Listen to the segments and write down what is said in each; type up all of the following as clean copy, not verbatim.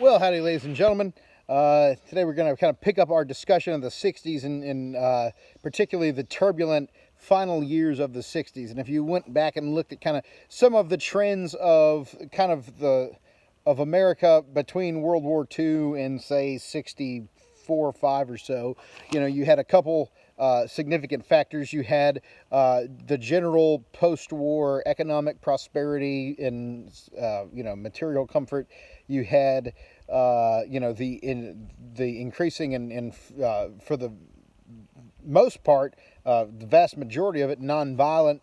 Well, howdy, ladies and gentlemen. Today we're going to kind of pick up our discussion of the 60s and particularly the turbulent final years of the 60s. And if you went back and looked at kind of some of the trends of kind of America between World War II and, say, 64 or 5 or so, you had a couple significant factors. You had the general post-war economic prosperity and material comfort. You had the increasing and for the most part, the vast majority of it, nonviolent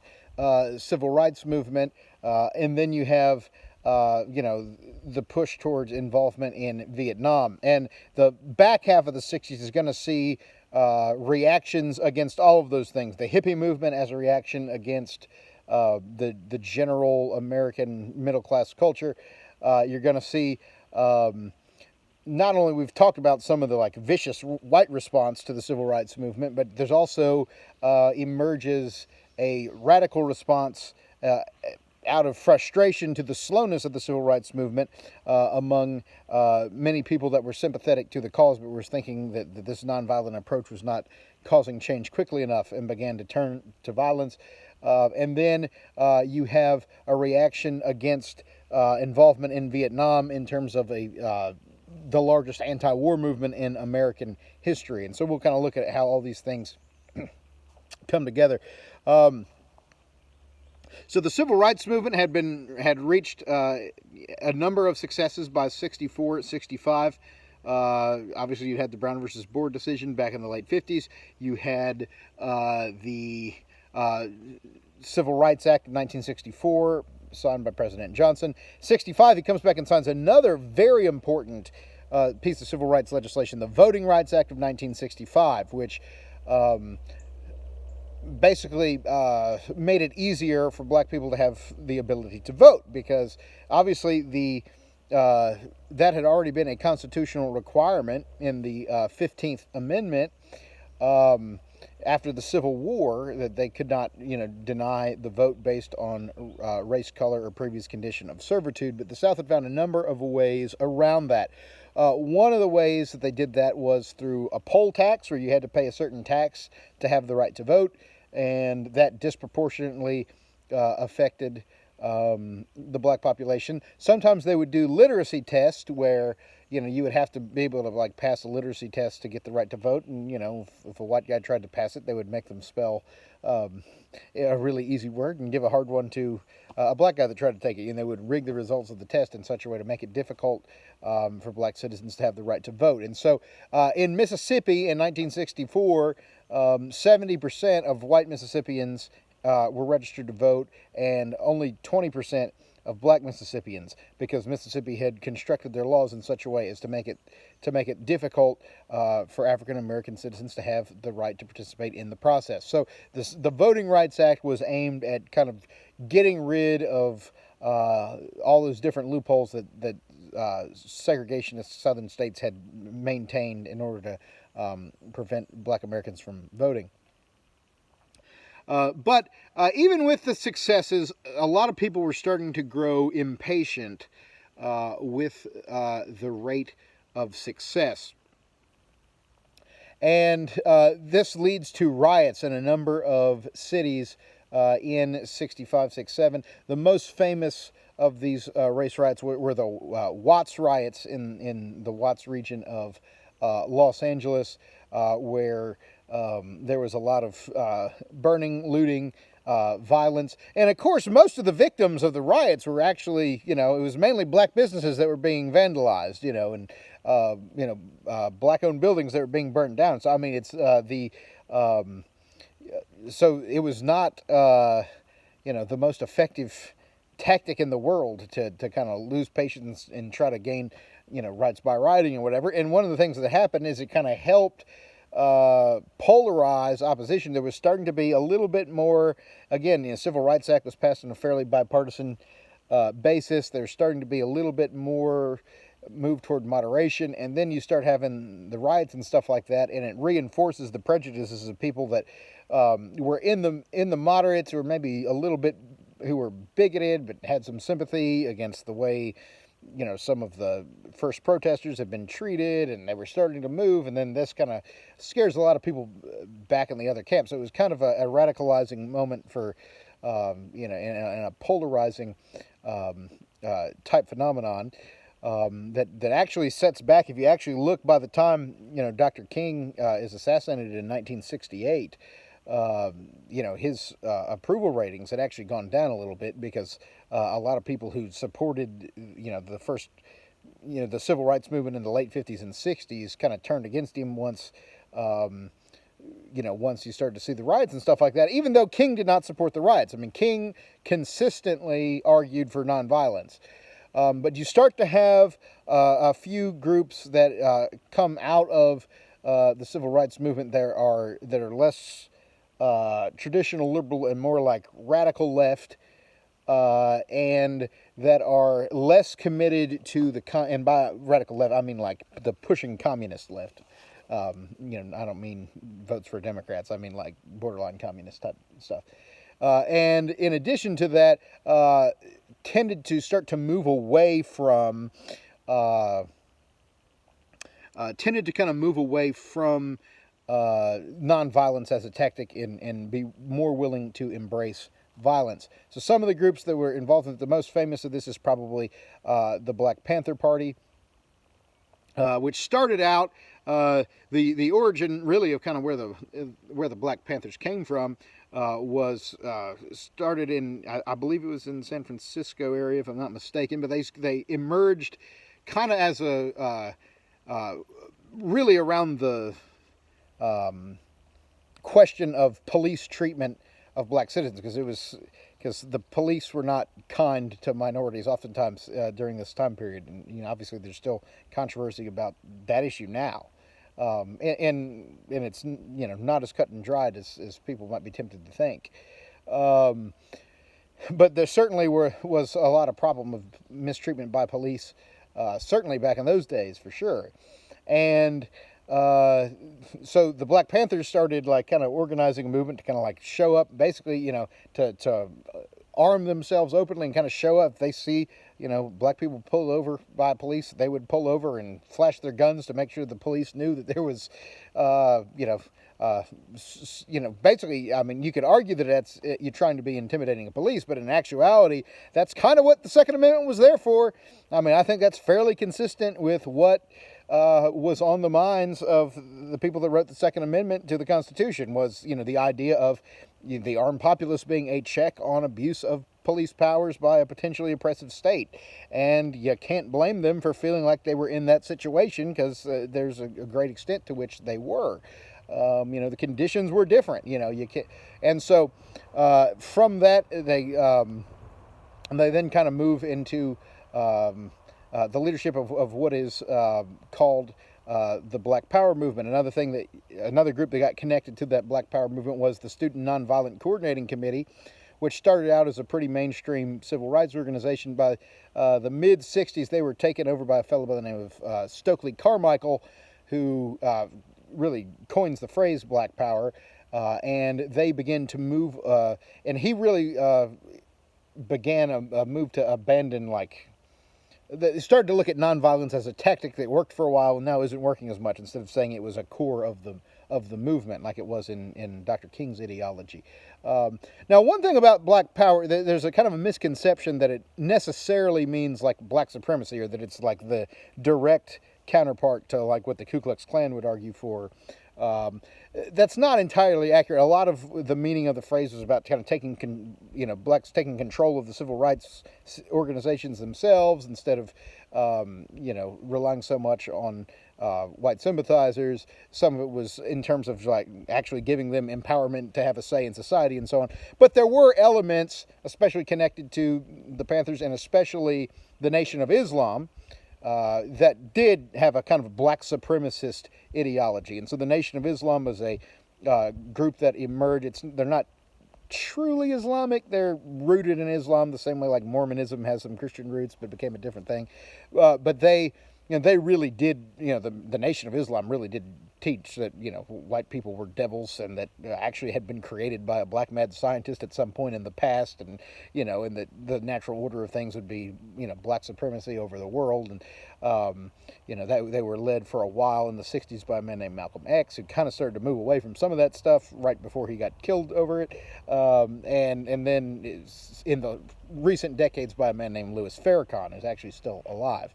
civil rights movement, and then you have the push towards involvement in Vietnam. And the back half of the 60s is going to see reactions against all of those things. The hippie movement as a reaction against the general American middle class culture. You're going to see not only we've talked about some of the vicious white response to the civil rights movement, but there's also emerges a radical response out of frustration to the slowness of the civil rights movement among many people that were sympathetic to the cause, but were thinking that this nonviolent approach was not causing change quickly enough and began to turn to violence. And then you have a reaction against involvement in Vietnam in terms of the largest anti-war movement in American history. And so we'll kind of look at how all these things come together. So the civil rights movement had reached a number of successes by 64, 65. Obviously, you had the Brown versus Board decision back in the late 50s. You had the Civil Rights Act of 1964, signed by President Johnson. 65, he comes back and signs another very important piece of civil rights legislation, the Voting Rights Act of 1965, which basically made it easier for black people to have the ability to vote, because obviously that had already been a constitutional requirement in the 15th Amendment after the Civil War, that they could not deny the vote based on race, color, or previous condition of servitude. But the South had found a number of ways around that. One of the ways that they did that was through a poll tax, where you had to pay a certain tax to have the right to vote, and that disproportionately affected the black population. Sometimes they would do literacy tests where you would have to be able to pass a literacy test to get the right to vote, and if a white guy tried to pass it, they would make them spell a really easy word and give a hard one to a black guy that tried to take it, and they would rig the results of the test in such a way to make it difficult for black citizens to have the right to vote. And so in Mississippi in 1964, 70% of white Mississippians were registered to vote, and only 20% of black Mississippians, because Mississippi had constructed their laws in such a way as to make it difficult for African American citizens to have the right to participate in the process. So the Voting Rights Act was aimed at kind of getting rid of all those different loopholes that segregationist Southern states had maintained in order to prevent black Americans from voting. But even with the successes, a lot of people were starting to grow impatient with the rate of success. And this leads to riots in a number of cities in 65, 67. The most famous of these race riots were the Watts riots in the Watts region of Los Angeles, where there was a lot of burning, looting, violence. And of course, most of the victims of the riots were actually, it was mainly black businesses that were being vandalized, and black-owned buildings that were being burned down. So, I mean, it's so it was not, the most effective tactic in the world to kind of lose patience and try to gain, rights by rioting or whatever. And one of the things that happened is it kind of helped polarize opposition. There was starting to be a little bit more, again, the Civil Rights Act was passed on a fairly bipartisan basis. There's starting to be a little bit more move toward moderation, and then you start having the riots and stuff like that, and it reinforces the prejudices of people that were in the moderates, or maybe a little bit who were bigoted but had some sympathy against the way some of the first protesters had been treated and they were starting to move, and then this kind of scares a lot of people back in the other camp. So it was kind of a radicalizing moment for, in a polarizing type phenomenon that actually sets back. If you actually look, by the time Dr. King is assassinated in 1968, his approval ratings had actually gone down a little bit because a lot of people who supported the first the civil rights movement in the late 50s and 60s kind of turned against him once once you started to see the riots and stuff like that, even though King did not support the riots. I mean, King consistently argued for nonviolence. But you start to have a few groups that come out of the civil rights movement that are less traditional liberal and more like radical left, and that are less committed to and by radical left I mean like the pushing communist left. I don't mean votes for Democrats. I mean like borderline communist type stuff. And in addition to that, tended to start to move away from, nonviolence as a tactic and be more willing to embrace violence. So some of the groups that were involved in it, the most famous of this is probably the Black Panther Party, which started out the origin really of kind of where the Black Panthers came from. Was started in, I believe it was in San Francisco area, if I'm not mistaken, but they emerged kind of as really around the question of police treatment of black citizens, because the police were not kind to minorities oftentimes during this time period, and obviously there's still controversy about that issue now. And it's not as cut and dried as people might be tempted to think, but there certainly was a lot of problem of mistreatment by police, certainly back in those days for sure. And so the Black Panthers started like kind of organizing a movement to kind of like show up, basically to arm themselves openly and kind of show up. If they see black people pulled over by police, they would pull over and flash their guns to make sure the police knew that there was, basically, I mean, you could argue that that's you're trying to be intimidating the police, but in actuality, that's kind of what the Second Amendment was there for. I mean, I think that's fairly consistent with what was on the minds of the people that wrote the Second Amendment to the Constitution, was, the idea of the armed populace being a check on abuse of police powers by a potentially oppressive state. And you can't blame them for feeling like they were in that situation, because there's a great extent to which they were. The conditions were different. You can't, and so from that they then kind of move into the leadership of what is called the Black Power movement. Another group that got connected to that Black Power movement was the Student Nonviolent Coordinating Committee, which started out as a pretty mainstream civil rights organization. By the mid-'60s, they were taken over by a fellow by the name of Stokely Carmichael, who really coins the phrase Black Power, and they begin to move, and he really began a move to abandon, they started to look at nonviolence as a tactic that worked for a while and now isn't working as much, instead of saying it was a core of the movement like it was in Dr. King's ideology. Now, one thing about Black Power, there's a kind of a misconception that it necessarily means like black supremacy, or that it's like the direct counterpart to like what the Ku Klux Klan would argue for. That's not entirely accurate. A lot of the meaning of the phrase was about kind of taking, blacks taking control of the civil rights organizations themselves, instead of, relying so much on white sympathizers. Some of it was in terms of like actually giving them empowerment to have a say in society and so on. But there were elements, especially connected to the Panthers and especially the Nation of Islam, that did have a kind of black supremacist ideology. And so the Nation of Islam was a group that emerged. They're not truly Islamic. They're rooted in Islam the same way like Mormonism has some Christian roots, but became a different thing. But they really did, the Nation of Islam really did teach that white people were devils and that actually had been created by a black mad scientist at some point in the past, and and that the natural order of things would be black supremacy over the world, and that they were led for a while in the '60s by a man named Malcolm X, who kind of started to move away from some of that stuff right before he got killed over it, and then in the recent decades by a man named Louis Farrakhan, who's actually still alive.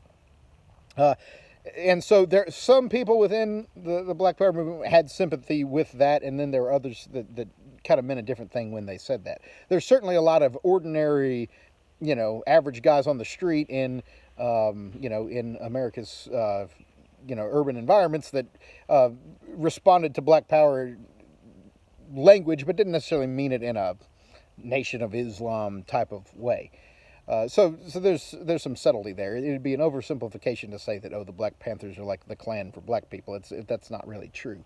And so there, some people within the Black Power movement had sympathy with that, and then there were others that kind of meant a different thing when they said that. There's certainly a lot of ordinary, average guys on the street in, in America's, urban environments that responded to Black Power language, but didn't necessarily mean it in a Nation of Islam type of way. So there's some subtlety there. It'd be an oversimplification to say that the Black Panthers are like the Klan for black people. That's not really true.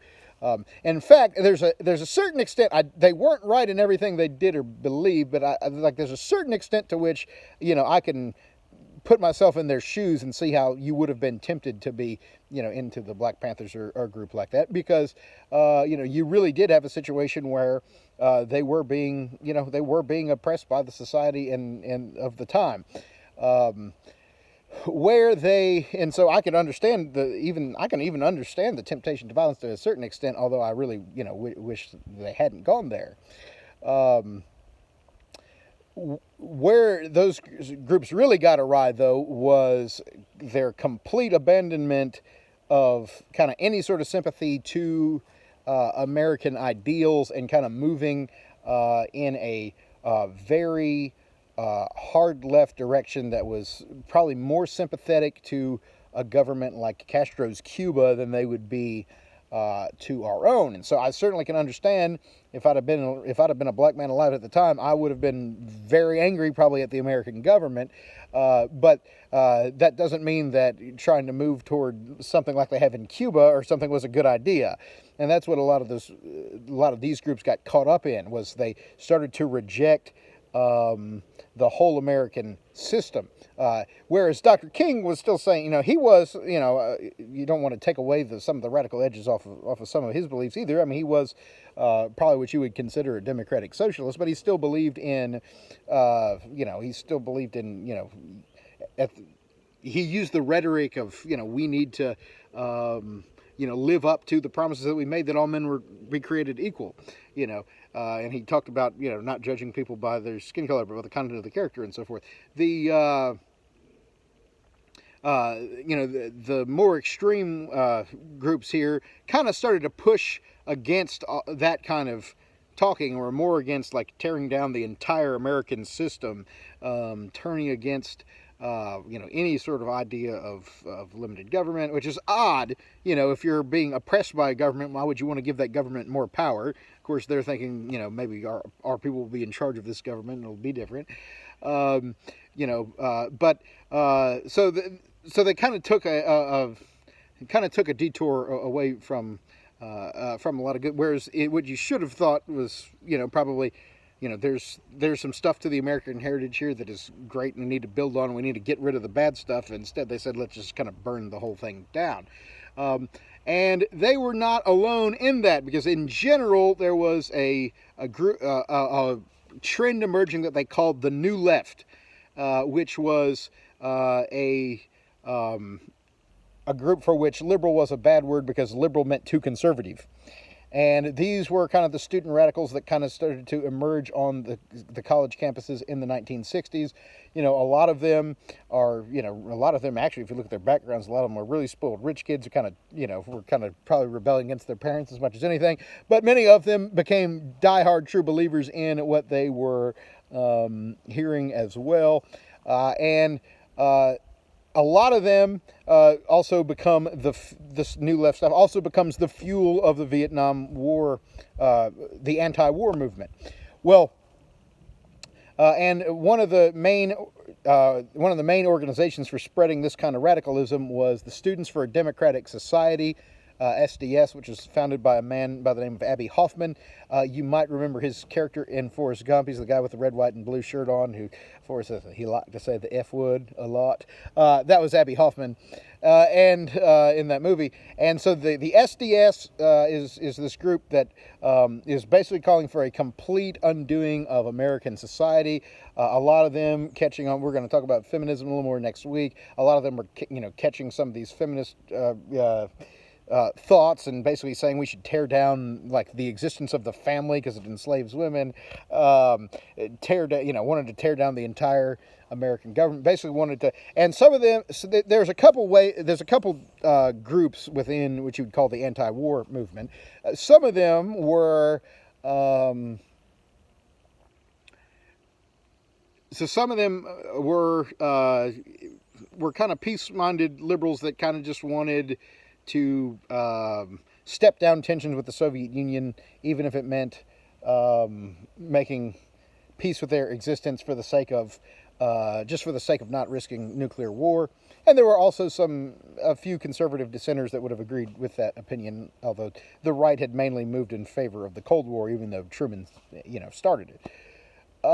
In fact, there's a certain extent they weren't right in everything they did or believed, but there's a certain extent to which I can put myself in their shoes and see how you would have been tempted to be into the Black Panthers or a group like that, because you really did have a situation where they were being oppressed by the society and of the time, and so I can understand I can even understand the temptation to violence to a certain extent, although I really wish they hadn't gone there. Where those groups really got awry, though, was their complete abandonment of kind of any sort of sympathy to American ideals, and kind of moving in a very hard left direction that was probably more sympathetic to a government like Castro's Cuba than they would be to our own. And so I certainly can understand if I'd have been a black man alive at the time, I would have been very angry probably at the American government. But that doesn't mean that trying to move toward something like they have in Cuba or something was a good idea. And that's what a lot of these groups got caught up in, was they started to reject the whole American system. Whereas Dr. King was still saying, he was, you don't want to take away some of the radical edges off of some of his beliefs either. I mean, he was probably what you would consider a democratic socialist, but he still believed in, he used the rhetoric of, we need to, live up to the promises that we made that all men were be created equal, and he talked about, not judging people by their skin color, but by the content of the character and so forth. The more extreme groups here kind of started to push against that kind of talking, or more against like tearing down the entire American system, turning against any sort of idea of limited government, which is odd. If you're being oppressed by a government, why would you want to give that government more power? Of course, they're thinking, maybe our people will be in charge of this government, and it'll be different. So they kind of took a detour away from a lot of good. Whereas what you should have thought was, probably, there's some stuff to the American heritage here that is great and we need to build on. We need to get rid of the bad stuff. Instead, they said, let's just kind of burn the whole thing down. And they were not alone in that, because in general, there was a trend emerging that they called the New Left, which was a group for which liberal was a bad word because liberal meant too conservative. And these were kind of the student radicals that kind of started to emerge on the college campuses in the 1960s. A lot of them actually, if you look at their backgrounds, a lot of them were really spoiled rich kids who kind of, were kind of probably rebelling against their parents as much as anything. But many of them became diehard true believers in what they were hearing as well. A lot of them also become this New Left stuff also becomes the fuel of the Vietnam War, the anti-war movement. Well, and one of the main organizations for spreading this kind of radicalism was the Students for a Democratic Society, SDS, which was founded by a man by the name of Abbie Hoffman. You might remember his character in Forrest Gump. He's the guy with the red, white, and blue shirt on who, Forrest says he liked to say the F word a lot. That was Abbie Hoffman. And in that movie. And so the SDS is this group that is basically calling for a complete undoing of American society. A lot of them catching on. We're going to talk about feminism a little more next week. A lot of them are, catching some of these feminist thoughts and basically saying we should tear down like the existence of the family because it enslaves women. Tear down, wanted to tear down the entire American government. Basically wanted to, and some of them. So there's a couple groups within which you would call the anti-war movement. Some of them were. So some of them were kind of peace-minded liberals that kind of just wanted to step down tensions with the Soviet Union, even if it meant making peace with their existence for the sake of not risking nuclear war. And there were also a few conservative dissenters that would have agreed with that opinion, although the right had mainly moved in favor of the Cold War, even though Truman, started it.